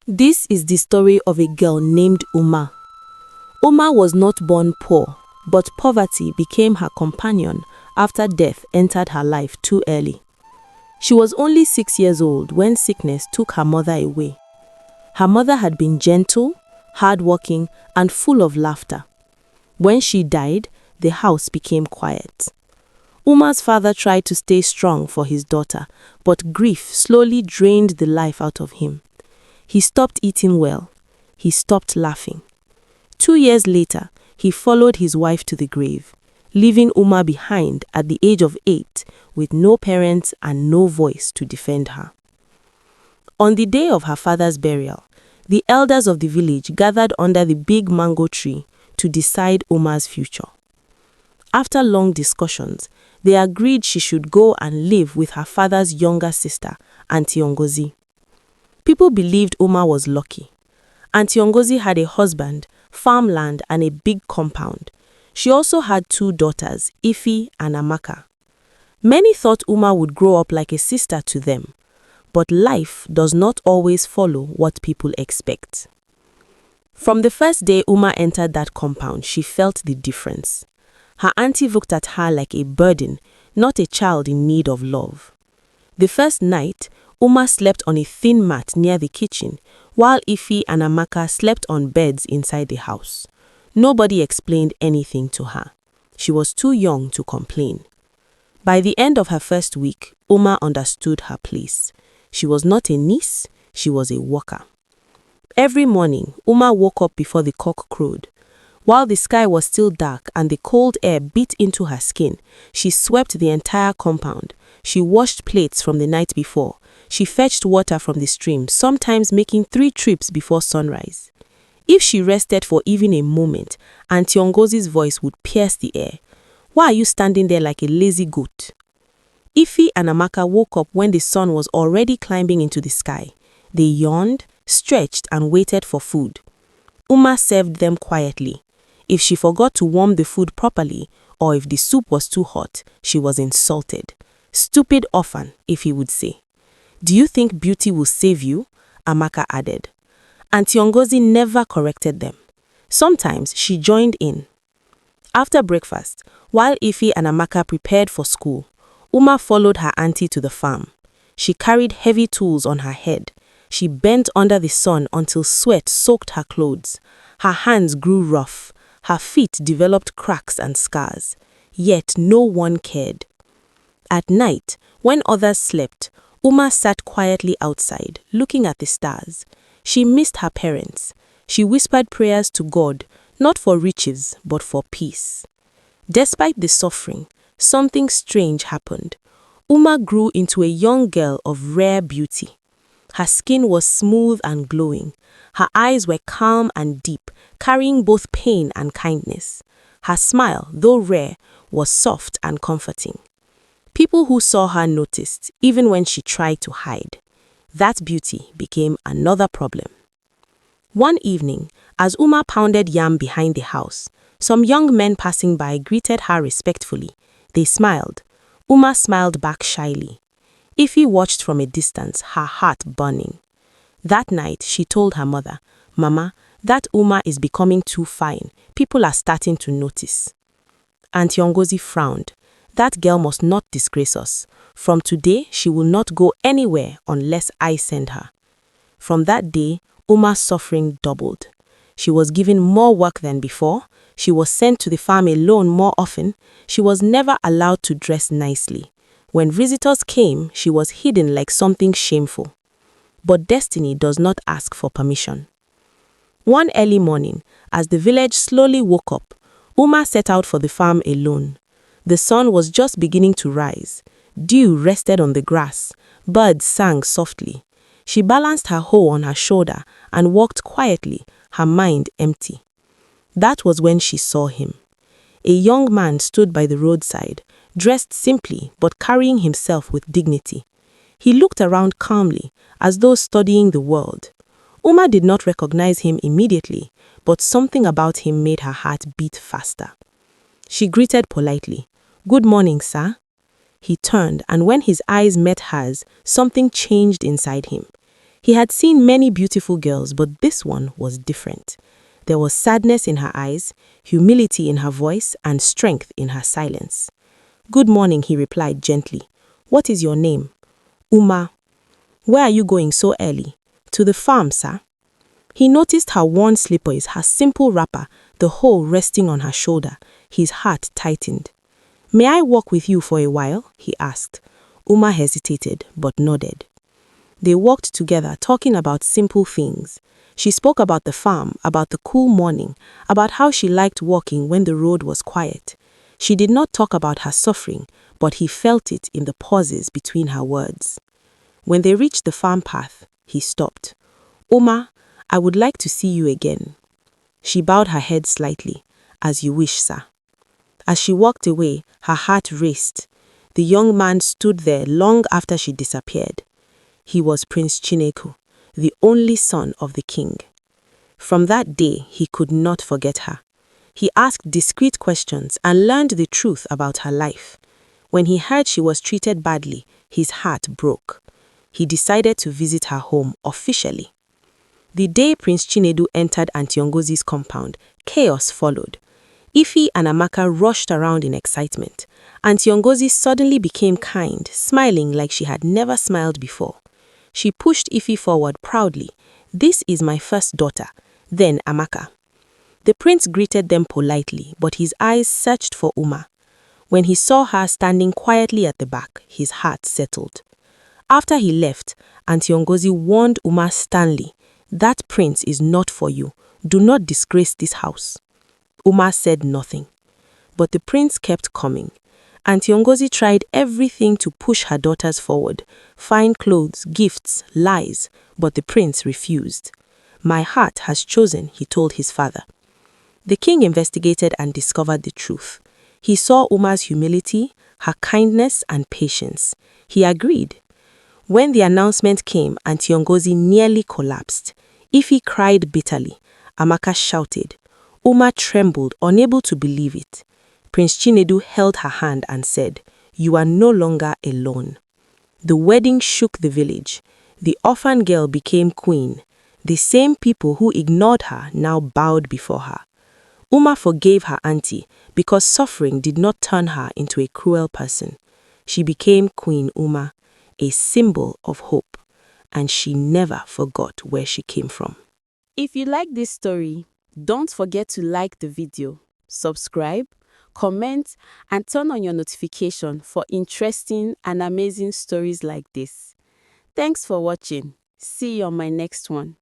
This is the story of a girl named Uma. Uma was not born poor, but poverty became her companion after death entered her life too early. She was only 6 years old when sickness took her mother away. Her mother had been gentle, hardworking, and full of laughter. When she died, the house became quiet. Uma's father tried to stay strong for his daughter, but grief slowly drained the life out of him. He stopped eating well. He stopped laughing. 2 years later, he followed his wife to the grave, leaving Uma behind at the age of 8 with no parents and no voice to defend her. On the day of her father's burial, the elders of the village gathered under the big mango tree to decide Uma's future. After long discussions, they agreed she should go and live with her father's younger sister, Aunty Ngozi. People believed Uma was lucky. Aunty Ngozi had a husband, farmland, and a big compound. She also had 2 daughters, Ifi and Amaka. Many thought Uma would grow up like a sister to them, but life does not always follow what people expect. From the first day Uma entered that compound, she felt the difference. Her auntie looked at her like a burden, not a child in need of love. The first night, Uma slept on a thin mat near the kitchen, while Ifi and Amaka slept on beds inside the house. Nobody explained anything to her. She was too young to complain. By the end of her first week, Uma understood her place. She was not a niece, she was a worker. Every morning, Uma woke up before the cock crowed. While the sky was still dark and the cold air beat into her skin, she swept the entire compound. She washed plates from the night before. She fetched water from the stream, sometimes making 3 trips before sunrise. If she rested for even a moment, Aunty Ngozi's voice would pierce the air. "Why are you standing there like a lazy goat?" Ifi and Amaka woke up when the sun was already climbing into the sky. They yawned, stretched, and waited for food. Uma served them quietly. If she forgot to warm the food properly, or if the soup was too hot, she was insulted. "Stupid orphan," Ifi would say. "Do you think beauty will save you?" Amaka added. Aunty Ngozi never corrected them. Sometimes she joined in. After breakfast, while Ifi and Amaka prepared for school, Uma followed her auntie to the farm. She carried heavy tools on her head. She bent under the sun until sweat soaked her clothes. Her hands grew rough. Her feet developed cracks and scars. Yet no one cared. At night, when others slept, Uma sat quietly outside, looking at the stars. She missed her parents. She whispered prayers to God, not for riches, but for peace. Despite the suffering, something strange happened. Uma grew into a young girl of rare beauty. Her skin was smooth and glowing. Her eyes were calm and deep, carrying both pain and kindness. Her smile, though rare, was soft and comforting. People who saw her noticed, even when she tried to hide. That beauty became another problem. One evening, as Uma pounded yam behind the house, some young men passing by greeted her respectfully. They smiled. Uma smiled back shyly. Ifi watched from a distance, her heart burning. That night, she told her mother, "Mama, that Uma is becoming too fine. People are starting to notice." Aunty Ngozi frowned. "That girl must not disgrace us. From today, she will not go anywhere unless I send her." From that day, Uma's suffering doubled. She was given more work than before. She was sent to the farm alone more often. She was never allowed to dress nicely. When visitors came, she was hidden like something shameful. But destiny does not ask for permission. One early morning, as the village slowly woke up, Uma set out for the farm alone. The sun was just beginning to rise. Dew rested on the grass. Birds sang softly. She balanced her hoe on her shoulder and walked quietly, her mind empty. That was when she saw him. A young man stood by the roadside, dressed simply but carrying himself with dignity. He looked around calmly, as though studying the world. Uma did not recognize him immediately, but something about him made her heart beat faster. She greeted politely. "Good morning, sir." He turned, and when his eyes met hers, something changed inside him. He had seen many beautiful girls, but this one was different. There was sadness in her eyes, humility in her voice, and strength in her silence. "Good morning," he replied gently. "What is your name?" "Uma." "Where are you going so early?" "To the farm, sir." He noticed her worn slippers, her simple wrapper, the whole resting on her shoulder. His heart tightened. "May I walk with you for a while?" he asked. Uma hesitated, but nodded. They walked together, talking about simple things. She spoke about the farm, about the cool morning, about how she liked walking when the road was quiet. She did not talk about her suffering, but he felt it in the pauses between her words. When they reached the farm path, he stopped. "Uma, I would like to see you again." She bowed her head slightly. "As you wish, sir." As she walked away, her heart raced. The young man stood there long after she disappeared. He was Prince Chinedu, the only son of the king. From that day, he could not forget her. He asked discreet questions and learned the truth about her life. When he heard she was treated badly, his heart broke. He decided to visit her home officially. The day Prince Chinedu entered Aunty Ngozi's compound, chaos followed. Ify and Amaka rushed around in excitement. Aunty Ngozi suddenly became kind, smiling like she had never smiled before. She pushed Ify forward proudly. "This is my first daughter." Then Amaka. The prince greeted them politely, but his eyes searched for Uma. When he saw her standing quietly at the back, his heart settled. After he left, Aunty Ngozi warned Uma sternly, "That prince is not for you. Do not disgrace this house." Uma said nothing. But the prince kept coming. Aunty Ngozi tried everything to push her daughters forward. Fine clothes, gifts, lies. But the prince refused. "My heart has chosen," he told his father. The king investigated and discovered the truth. He saw Uma's humility, her kindness and patience. He agreed. When the announcement came, Aunty Ngozi nearly collapsed. Ify cried bitterly. Amaka shouted. Uma trembled, unable to believe it. Prince Chinedu held her hand and said, "You are no longer alone." The wedding shook the village. The orphan girl became queen. The same people who ignored her now bowed before her. Uma forgave her auntie because suffering did not turn her into a cruel person. She became queen.Uma, a symbol of hope, and she never forgot where she came from. If you like this story, don't forget to like the video, subscribe, comment, and turn on your notification for interesting and amazing stories like this. Thanks for watching. See you on my next one.